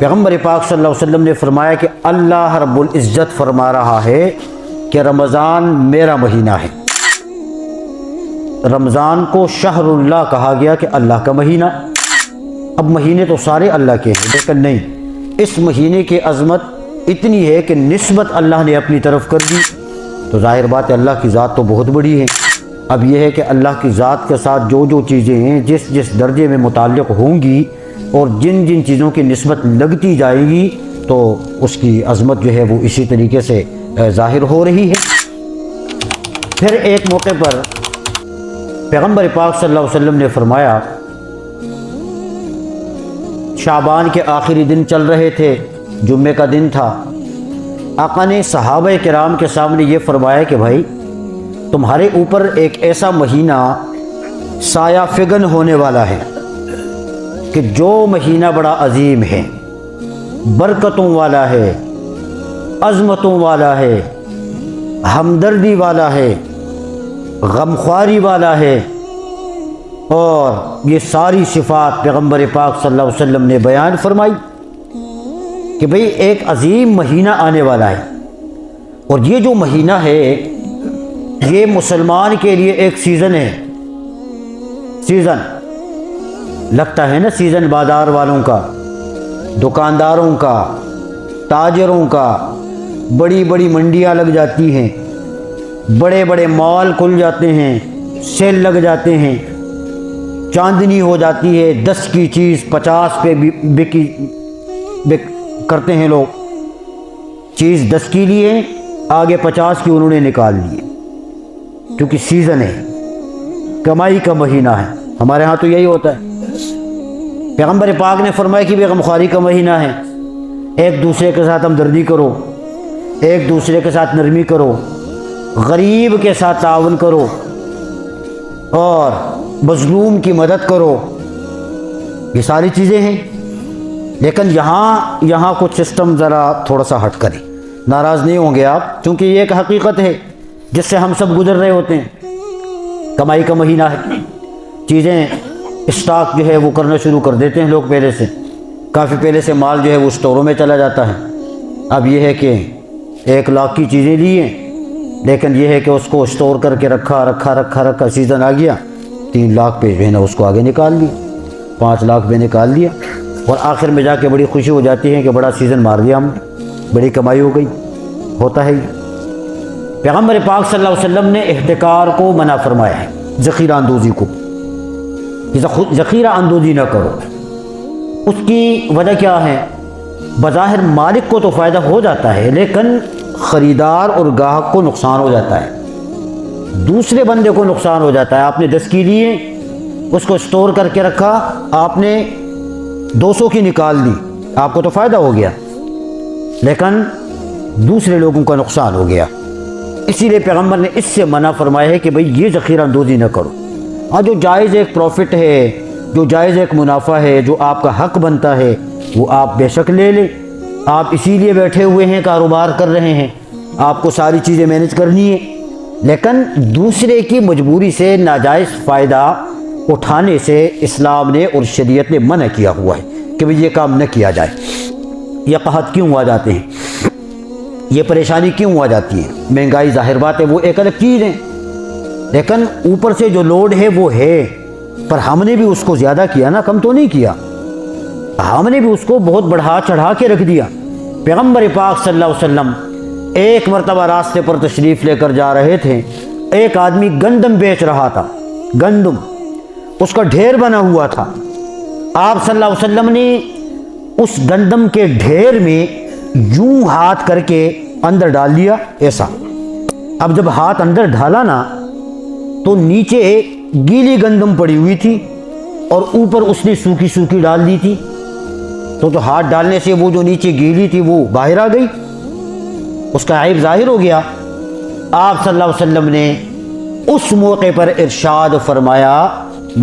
پیغمبر پاک صلی اللہ علیہ وسلم نے فرمایا کہ اللہ رب العزت فرما رہا ہے کہ رمضان میرا مہینہ ہے۔ رمضان کو شہر اللہ کہا گیا کہ اللہ کا مہینہ۔ اب مہینے تو سارے اللہ کے ہیں، لیکن نہیں، اس مہینے کی عظمت اتنی ہے کہ نسبت اللہ نے اپنی طرف کر دی، تو ظاہر بات ہے اللہ کی ذات تو بہت بڑی ہے۔ اب یہ ہے کہ اللہ کی ذات کے ساتھ جو جو چیزیں ہیں جس جس درجے میں متعلق ہوں گی اور جن جن چیزوں کی نسبت لگتی جائے گی تو اس کی عظمت جو ہے وہ اسی طریقے سے ظاہر ہو رہی ہے۔ پھر ایک موقع پر پیغمبر پاک صلی اللہ علیہ وسلم نے فرمایا، شعبان کے آخری دن چل رہے تھے، جمعے کا دن تھا، آقا نے صحابہ کرام کے سامنے یہ فرمایا کہ بھائی تمہارے اوپر ایک ایسا مہینہ سایہ فگن ہونے والا ہے کہ جو مہینہ بڑا عظیم ہے، برکتوں والا ہے، عظمتوں والا ہے، ہمدردی والا ہے، غمخواری والا ہے، اور یہ ساری صفات پیغمبر پاک صلی اللہ علیہ وسلم نے بیان فرمائی کہ بھئی ایک عظیم مہینہ آنے والا ہے۔ اور یہ جو مہینہ ہے یہ مسلمان کے لیے ایک سیزن ہے۔ سیزن لگتا ہے نا، سیزن بازار والوں کا، دکانداروں کا، تاجروں کا، بڑی بڑی منڈیاں لگ جاتی ہیں، بڑے بڑے مال کھل جاتے ہیں، سیل لگ جاتے ہیں، چاندنی ہو جاتی ہے، 10 کی چیز 50 پہ بک کرتے ہیں لوگ۔ چیز 10 کی لیے، آگے 50 کی انہوں نے نکال لیے، کیونکہ سیزن ہے، کمائی کا مہینہ ہے۔ ہمارے ہاں تو یہی ہوتا ہے۔ پیغمبر پاک نے فرمایا کہ غمخواری کا مہینہ ہے، ایک دوسرے کے ساتھ ہمدردی کرو، ایک دوسرے کے ساتھ نرمی کرو، غریب کے ساتھ تعاون کرو اور مظلوم کی مدد کرو، یہ ساری چیزیں ہیں۔ لیکن یہاں کچھ سسٹم ذرا تھوڑا سا ہٹ کریں، ناراض نہیں ہوں گے آپ، کیونکہ یہ ایک حقیقت ہے جس سے ہم سب گزر رہے ہوتے ہیں۔ کمائی کا مہینہ ہے، چیزیں اسٹاک جو ہے وہ کرنا شروع کر دیتے ہیں لوگ، پہلے سے کافی پہلے سے مال جو ہے وہ اسٹوروں میں چلا جاتا ہے۔ اب یہ ہے کہ 1 لاکھ کی چیزیں لی ہیں، لیکن یہ ہے کہ اس کو اسٹور کر کے رکھا، سیزن آ گیا 3 لاکھ پہ جو ہے نا اس کو آگے نکال لیا، 5 لاکھ پہ نکال لیا، اور آخر میں جا کے بڑی خوشی ہو جاتی ہے کہ بڑا سیزن مار دیا ہم نے، بڑی کمائی ہو گئی۔ ہوتا ہے پیغمبر پاک صلی اللہ علیہ وسلم نے احتکار کو منع فرمایا ہے، ذخیرہ اندوزی کو، ذخیرہ اندوزی نہ کرو۔ اس کی وجہ کیا ہے؟ بظاہر مالک کو تو فائدہ ہو جاتا ہے، لیکن خریدار اور گاہک کو نقصان ہو جاتا ہے، دوسرے بندے کو نقصان ہو جاتا ہے۔ آپ نے 10 کی لیے، اس کو اسٹور کر کے رکھا، آپ نے 200 کی نکال دی، آپ کو تو فائدہ ہو گیا، لیکن دوسرے لوگوں کا نقصان ہو گیا۔ اسی لیے پیغمبر نے اس سے منع فرمایا ہے کہ بھئی یہ ذخیرہ اندوزی نہ کرو۔ ہاں، جو جائز ایک پروفٹ ہے، جو جائز ایک منافع ہے، جو آپ کا حق بنتا ہے، وہ آپ بے شک لے لیں۔ آپ اسی لیے بیٹھے ہوئے ہیں، کاروبار کر رہے ہیں، آپ کو ساری چیزیں مینیج کرنی ہے، لیکن دوسرے کی مجبوری سے ناجائز فائدہ اٹھانے سے اسلام نے اور شریعت نے منع کیا ہوا ہے کہ بھئی یہ کام نہ کیا جائے۔ یہ قحط کیوں آ جاتے ہیں، یہ پریشانی کیوں آ جاتی ہے؟ مہنگائی ظاہر بات ہے وہ ایک الگ چیز ہے، لیکن اوپر سے جو لوڈ ہے وہ ہے، پر ہم نے بھی اس کو زیادہ کیا نا، کم تو نہیں کیا، ہم نے بھی اس کو بہت بڑھا چڑھا کے رکھ دیا۔ پیغمبر پاک صلی اللہ علیہ وسلم ایک مرتبہ راستے پر تشریف لے کر جا رہے تھے، ایک آدمی گندم بیچ رہا تھا، گندم، اس کا ڈھیر بنا ہوا تھا۔ آپ صلی اللہ علیہ وسلم نے اس گندم کے ڈھیر میں یوں ہاتھ کر کے اندر ڈال دیا، ایسا۔ اب جب ہاتھ اندر ڈالا نا تو نیچے گیلی گندم پڑی ہوئی تھی اور اوپر اس نے سوکھی سوکھی ڈال دی تھی، تو ہاتھ ڈالنے سے وہ جو نیچے گیلی تھی وہ باہر آ گئی، اس کا عیب ظاہر ہو گیا۔ آپ صلی اللہ علیہ وسلم نے اس موقع پر ارشاد فرمایا،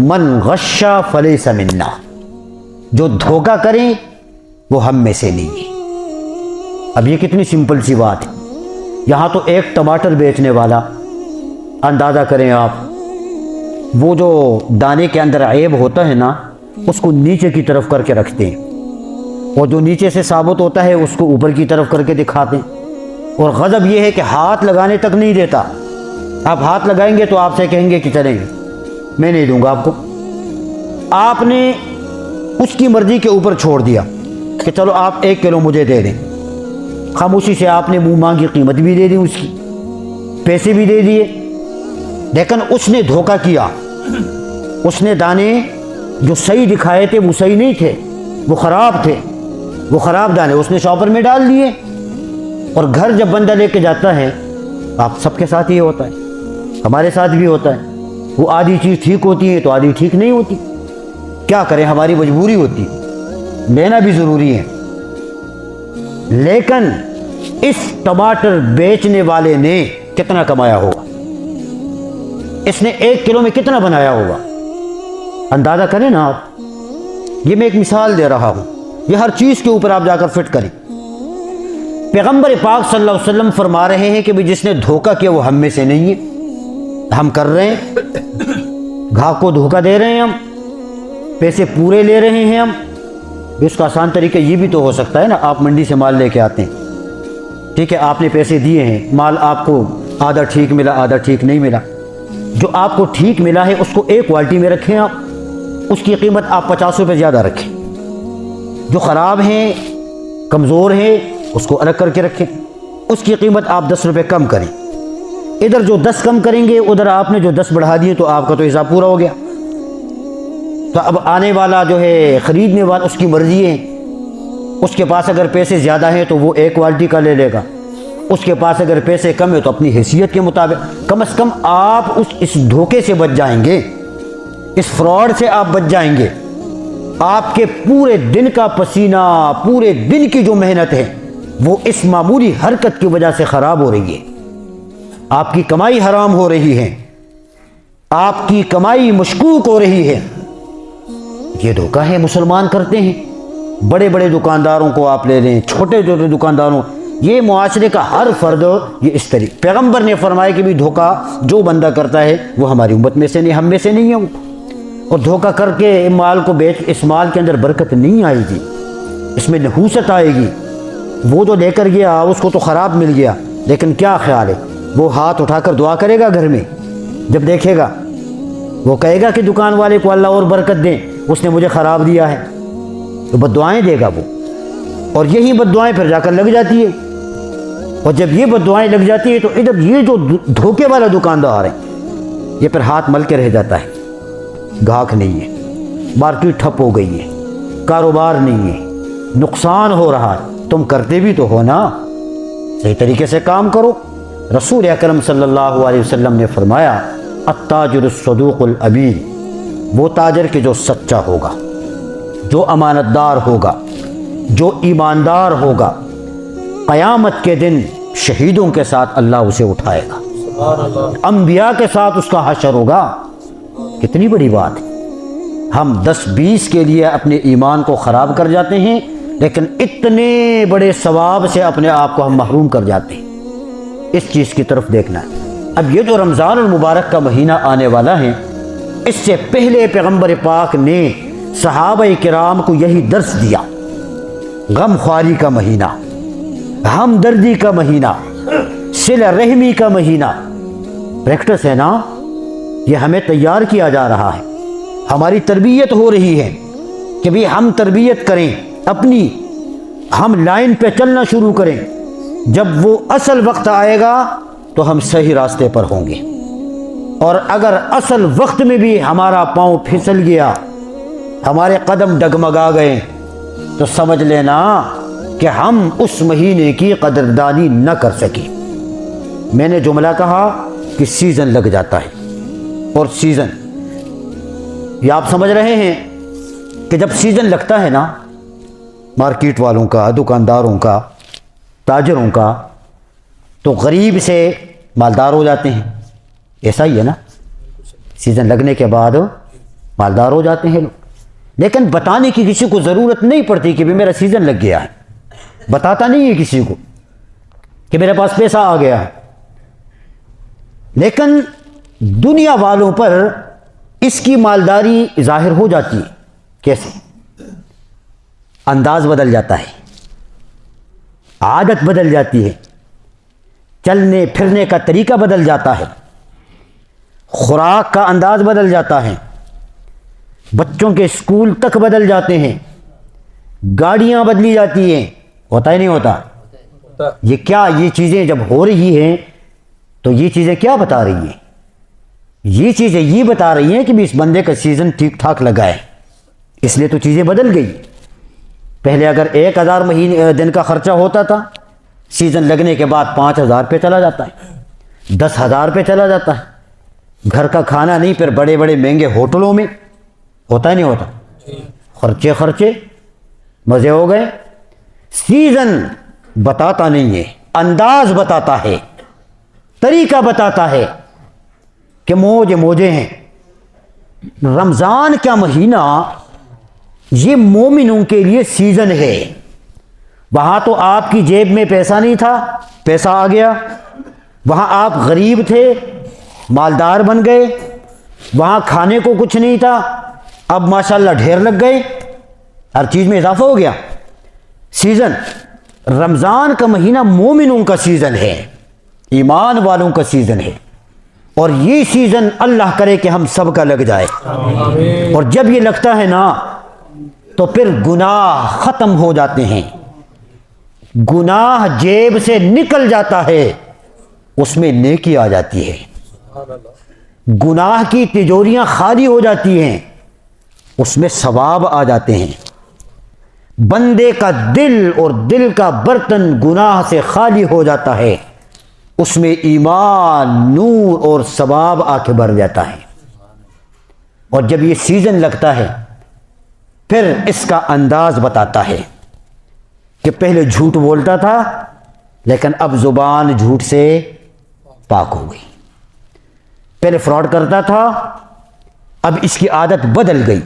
من غش فلیس منا، جو دھوکہ کریں وہ ہم میں سے نہیں ہے۔ اب یہ کتنی سمپل سی بات ہے۔ یہاں تو ایک ٹماٹر بیچنے والا، اندازہ کریں آپ، وہ جو دانے کے اندر عیب ہوتا ہے نا اس کو نیچے کی طرف کر کے رکھتے ہیں، اور جو نیچے سے ثابت ہوتا ہے اس کو اوپر کی طرف کر کے دکھاتے ہیں۔ اور غضب یہ ہے کہ ہاتھ لگانے تک نہیں دیتا۔ آپ ہاتھ لگائیں گے تو آپ سے کہیں گے کہ چلیں گے، میں نہیں دوں گا آپ کو۔ آپ نے اس کی مرضی کے اوپر چھوڑ دیا کہ چلو آپ 1 کلو مجھے دے دیں، خاموشی سے آپ نے منہ مانگی قیمت بھی دے دی، اس کی پیسے بھی دے دیے، لیکن اس نے دھوکہ کیا۔ اس نے دانے جو صحیح دکھائے تھے وہ صحیح نہیں تھے، وہ خراب تھے، وہ خراب دانے اس نے شاپر میں ڈال دیے۔ اور گھر جب بندہ لے کے جاتا ہے، آپ سب کے ساتھ یہ ہوتا ہے، ہمارے ساتھ بھی ہوتا ہے، وہ آدھی چیز ٹھیک ہوتی ہے تو آدھی ٹھیک نہیں ہوتی، کیا کریں، ہماری مجبوری ہوتی، لینا بھی ضروری ہے۔ لیکن اس ٹماٹر بیچنے والے نے کتنا کمایا ہوگا، اس نے 1 کلو میں کتنا بنایا ہوگا، اندازہ کریں نا آپ۔ یہ میں ایک مثال دے رہا ہوں، یہ ہر چیز کے اوپر آپ جا کر فٹ کریں۔ پیغمبر پاک صلی اللہ علیہ وسلم فرما رہے ہیں کہ جس نے دھوکہ کیا وہ ہم میں سے نہیں ہے۔ ہم کر رہے ہیں، گاہک کو دھوکہ دے رہے ہیں، ہم پیسے پورے لے رہے ہیں ہم۔ اس کا آسان طریقہ یہ بھی تو ہو سکتا ہے نا، آپ منڈی سے مال لے کے آتے ہیں، ٹھیک ہے، آپ نے پیسے دیے ہیں، مال آپ کو آدھا ٹھیک ملا آدھا ٹھیک نہیں ملا۔ جو آپ کو ٹھیک ملا ہے اس کو ایک کوالٹی میں رکھیں، آپ اس کی قیمت آپ 50 روپے زیادہ رکھیں۔ جو خراب ہیں، کمزور ہیں، اس کو الگ کر کے رکھیں، اس کی قیمت آپ 10 روپے کم کریں۔ ادھر جو 10 کم کریں گے ادھر آپ نے جو 10 بڑھا دیے تو آپ کا تو حساب پورا ہو گیا۔ تو اب آنے والا جو ہے خریدنے والا، اس کی مرضی ہے، اس کے پاس اگر پیسے زیادہ ہیں تو وہ ایک کوالٹی کا لے لے گا، اس کے پاس اگر پیسے کم ہیں تو اپنی حیثیت کے مطابق۔ کم از کم آپ اس دھوکے سے بچ جائیں گے، اس فراڈ سے آپ بچ جائیں گے۔ آپ کے پورے دن کا پسینہ، پورے دن کی جو محنت ہے وہ اس معمولی حرکت کی وجہ سے خراب ہو رہی ہے۔ آپ کی کمائی حرام ہو رہی ہے، آپ کی کمائی مشکوک ہو رہی ہے۔ یہ دھوکہ ہے، مسلمان کرتے ہیں۔ بڑے بڑے دکانداروں کو آپ لے لیں، چھوٹے چھوٹے دکانداروں، یہ معاشرے کا ہر فرد یہ اس طریقے۔ پیغمبر نے فرمایا کہ بھی دھوکہ جو بندہ کرتا ہے وہ ہماری امت میں سے نہیں، ہم میں سے نہیں ہے۔ اور دھوکہ کر کے مال کو بیچ، اس مال کے اندر برکت نہیں آئے گی، اس میں نحوست آئے گی۔ وہ جو لے کر گیا اس کو تو خراب مل گیا، لیکن کیا خیال ہے، وہ ہاتھ اٹھا کر دعا کرے گا گھر میں؟ جب دیکھے گا وہ کہے گا کہ دکان والے کو اللہ اور برکت دیں، اس نے مجھے خراب دیا ہے، تو بد دعائیں دے گا وہ۔ اور یہی بد دعائیں پھر جا کر لگ جاتی ہے۔ اور جب یہ بد دعائیں لگ جاتی ہے تو ادھر یہ جو دھوکے والا دکاندار ہے یہ پھر ہاتھ مل کے رہ جاتا ہے، گاہک نہیں ہے، مارکیٹ ٹھپ ہو گئی ہے، کاروبار نہیں ہے، نقصان ہو رہا ہے۔ تم کرتے بھی تو ہو نا، صحیح طریقے سے کام کرو۔ رسول اکرم صلی اللہ علیہ وسلم نے فرمایا التاجر الصدوق الامین، وہ تاجر کہ جو سچا ہوگا، جو امانت دار ہوگا، جو ایماندار ہوگا، قیامت کے دن شہیدوں کے ساتھ اللہ اسے اٹھائے گا، انبیاء کے ساتھ اس کا حشر ہوگا۔ کتنی بڑی بات ہے۔ ہم 10-20 کے لیے اپنے ایمان کو خراب کر جاتے ہیں، لیکن اتنے بڑے ثواب سے اپنے آپ کو ہم محروم کر جاتے ہیں۔ اس چیز کی طرف دیکھنا ہے۔ اب یہ جو رمضان المبارک کا مہینہ آنے والا ہے، اس سے پہلے پیغمبر پاک نے صحابہ کرام کو یہی درس دیا، غم خواری کا مہینہ، ہمدردی کا مہینہ، صلہ رحمی کا مہینہ۔ پریکٹس ہے نا، یہ ہمیں تیار کیا جا رہا ہے، ہماری تربیت ہو رہی ہے کہ بھی ہم تربیت کریں اپنی، ہم لائن پہ چلنا شروع کریں۔ جب وہ اصل وقت آئے گا تو ہم صحیح راستے پر ہوں گے، اور اگر اصل وقت میں بھی ہمارا پاؤں پھسل گیا، ہمارے قدم ڈگمگا گئے، تو سمجھ لینا کہ ہم اس مہینے کی قدردانی نہ کر سکیں۔ میں نے جملہ کہا کہ سیزن لگ جاتا ہے، اور سیزن یہ آپ سمجھ رہے ہیں کہ جب سیزن لگتا ہے نا مارکیٹ والوں کا، دکانداروں کا، تاجروں کا، تو غریب سے مالدار ہو جاتے ہیں۔ ایسا ہی ہے نا، سیزن لگنے کے بعد مالدار ہو جاتے ہیں لوگ، لیکن بتانے کی کسی کو ضرورت نہیں پڑتی کہ بھی میرا سیزن لگ گیا ہے، بتاتا نہیں ہے کسی کو کہ میرے پاس پیسہ آ گیا ہے۔ لیکن دنیا والوں پر اس کی مالداری ظاہر ہو جاتی ہے۔ کیسے؟ انداز بدل جاتا ہے، عادت بدل جاتی ہے، چلنے پھرنے کا طریقہ بدل جاتا ہے، خوراک کا انداز بدل جاتا ہے، بچوں کے اسکول تک بدل جاتے ہیں، گاڑیاں بدلی جاتی ہیں، ہوتا ہی نہیں ہوتا؟ یہ کیا، یہ چیزیں جب ہو رہی ہیں تو یہ چیزیں کیا بتا رہی ہیں؟ یہ چیزیں یہ بتا رہی ہیں کہ بھی اس بندے کا سیزن ٹھیک ٹھاک لگا ہے، اس لیے تو چیزیں بدل گئی۔ پہلے اگر 1000 مہینے دن کا خرچہ ہوتا تھا، سیزن لگنے کے بعد 5000 پہ چلا جاتا ہے، 10,000 پہ چلا جاتا ہے۔ گھر کا کھانا نہیں، پھر بڑے بڑے مہنگے ہوٹلوں میں، ہوتا ہی نہیں ہوتا؟ خرچے مزے ہو گئے۔ سیزن بتاتا نہیں ہے، انداز بتاتا ہے، طریقہ بتاتا ہے کہ موجے ہیں۔ رمضان کا مہینہ یہ مومنوں کے لیے سیزن ہے۔ وہاں تو آپ کی جیب میں پیسہ نہیں تھا، پیسہ آ گیا۔ وہاں آپ غریب تھے، مالدار بن گئے۔ وہاں کھانے کو کچھ نہیں تھا، اب ماشاءاللہ ڈھیر لگ گئے، ہر چیز میں اضافہ ہو گیا۔ سیزن رمضان کا مہینہ مومنوں کا سیزن ہے، ایمان والوں کا سیزن ہے، اور یہ سیزن اللہ کرے کہ ہم سب کا لگ جائے۔ اور جب یہ لگتا ہے نا تو پھر گناہ ختم ہو جاتے ہیں، گناہ جیب سے نکل جاتا ہے، اس میں نیکی آ جاتی ہے۔ گناہ کی تجوریاں خالی ہو جاتی ہیں، اس میں ثواب آ جاتے ہیں۔ بندے کا دل اور دل کا برتن گناہ سے خالی ہو جاتا ہے، اس میں ایمان، نور اور ثواب آ کے بھر جاتا ہے۔ اور جب یہ سیزن لگتا ہے پھر اس کا انداز بتاتا ہے کہ پہلے جھوٹ بولتا تھا لیکن اب زبان جھوٹ سے پاک ہو گئی۔ پہلے فراڈ کرتا تھا، اب اس کی عادت بدل گئی۔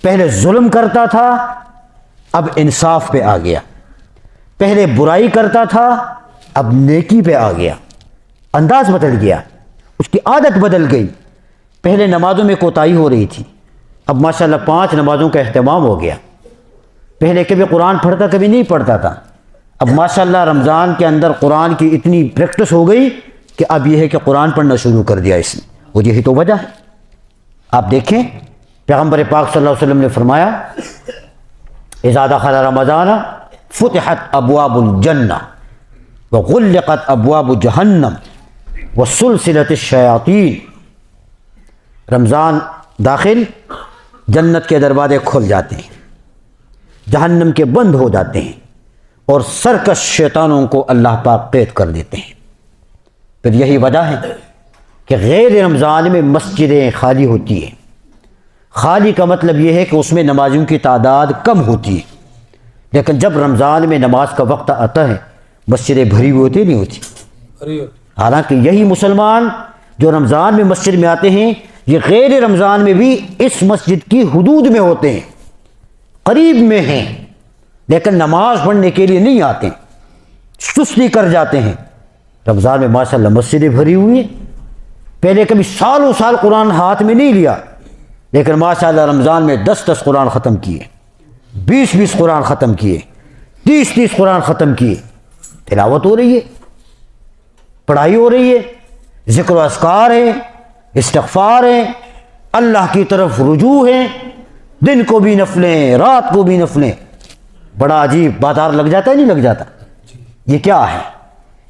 پہلے ظلم کرتا تھا، اب انصاف پہ آ گیا۔ پہلے برائی کرتا تھا، اب نیکی پہ آ گیا، انداز بدل گیا، اس کی عادت بدل گئی۔ پہلے نمازوں میں کوتاہی ہو رہی تھی، اب ماشاءاللہ 5 نمازوں کا اہتمام ہو گیا۔ پہلے کبھی قرآن پڑھتا کبھی نہیں پڑھتا تھا، اب ماشاءاللہ رمضان کے اندر قرآن کی اتنی پریکٹس ہو گئی کہ اب یہ ہے کہ قرآن پڑھنا شروع کر دیا اس نے، وہ یہی تو وجہ ہے۔ آپ دیکھیں پیغمبر پاک صلی اللہ علیہ وسلم نے فرمایا اذا دخل رمضان فتحت ابواب الجنہ وغلقت ابواب جہنم وسلسلت الشیاطین۔ رمضان داخل، جنت کے دروازے کھل جاتے ہیں، جہنم کے بند ہو جاتے ہیں، اور سرکش شیطانوں کو اللہ پاک قید کر دیتے ہیں۔ پھر یہی وجہ ہے کہ غیر رمضان میں مسجدیں خالی ہوتی ہیں۔ خالی کا مطلب یہ ہے کہ اس میں نمازیوں کی تعداد کم ہوتی ہے، لیکن جب رمضان میں نماز کا وقت آتا ہے مسجدیں بھری ہوئی ہوتی نہیں ہوتی۔ حالانکہ یہی مسلمان جو رمضان میں مسجد میں آتے ہیں یہ غیر رمضان میں بھی اس مسجد کی حدود میں ہوتے ہیں، قریب میں ہیں، لیکن نماز پڑھنے کے لیے نہیں آتے، سستی کر جاتے ہیں۔ رمضان میں ماشاءاللہ مسجدیں بھری ہوئی ہیں۔ پہلے کبھی سالوں سال قرآن ہاتھ میں نہیں لیا، لیکن ماشاءاللہ رمضان میں 10 قرآن ختم کیے، 20 قرآن ختم کیے، 30 قرآن ختم کیے۔ تلاوت ہو رہی ہے، پڑھائی ہو رہی ہے، ذکر و اذکار ہے، استغفار ہے، اللہ کی طرف رجوع ہے، دن کو بھی نفلیں، رات کو بھی نفلیں۔ بڑا عجیب بازار لگ جاتا ہے نہیں لگ جاتا؟ یہ کیا ہے؟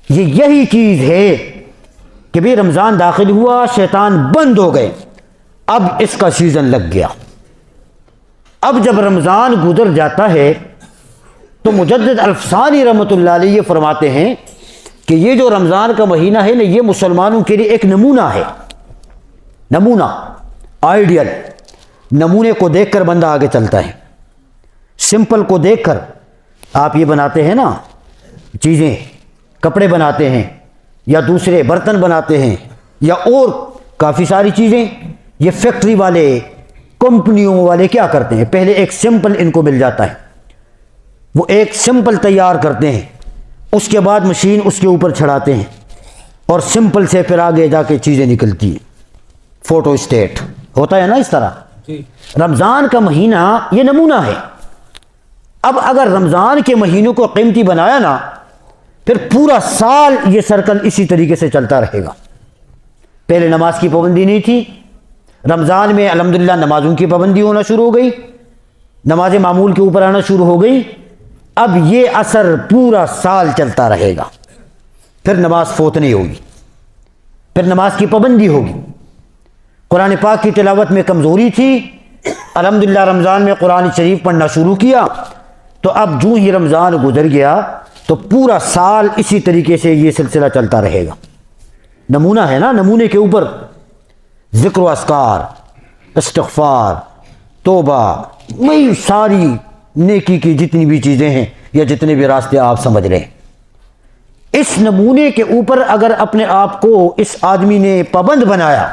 یہی چیز ہے کہ بھی رمضان داخل ہوا، شیطان بند ہو گئے، اب اس کا سیزن لگ گیا۔ اب جب رمضان گزر جاتا ہے تو مجدد الفسانی رحمۃ اللہ علیہ یہ فرماتے ہیں کہ یہ جو رمضان کا مہینہ ہے نا یہ مسلمانوں کے لیے ایک نمونہ ہے، نمونہ، آئیڈیل۔ نمونے کو دیکھ کر بندہ آگے چلتا ہے، سمپل کو دیکھ کر۔ آپ یہ بناتے ہیں نا چیزیں، کپڑے بناتے ہیں یا دوسرے برتن بناتے ہیں یا اور کافی ساری چیزیں، یہ فیکٹری والے، کمپنیوں والے کیا کرتے ہیں؟ پہلے ایک سمپل ان کو مل جاتا ہے، وہ ایک سمپل تیار کرتے ہیں، اس کے بعد مشین اس کے اوپر چڑھاتے ہیں، اور سمپل سے پھر آگے جا کے چیزیں نکلتی ہیں، فوٹو اسٹیٹ ہوتا ہے نا اس طرح۔ رمضان کا مہینہ یہ نمونہ ہے، اب اگر رمضان کے مہینوں کو قیمتی بنایا نا، پھر پورا سال یہ سرکل اسی طریقے سے چلتا رہے گا۔ پہلے نماز کی پابندی نہیں تھی، رمضان میں الحمدللہ نمازوں کی پابندی ہونا شروع ہو گئی، نماز معمول کے اوپر آنا شروع ہو گئی۔ اب یہ اثر پورا سال چلتا رہے گا، پھر نماز فوت نہیں ہوگی، پھر نماز کی پابندی ہوگی۔ قرآن پاک کی تلاوت میں کمزوری تھی، الحمدللہ رمضان میں قرآن شریف پڑھنا شروع کیا، تو اب جو ہی رمضان گزر گیا تو پورا سال اسی طریقے سے یہ سلسلہ چلتا رہے گا۔ نمونہ ہے نا، نمونے کے اوپر ذکر و اذکار، استغفار، توبہ، وہی ساری نیکی کی جتنی بھی چیزیں ہیں یا جتنے بھی راستے آپ سمجھ رہے ہیں، اس نمونے کے اوپر اگر اپنے آپ کو اس آدمی نے پابند بنایا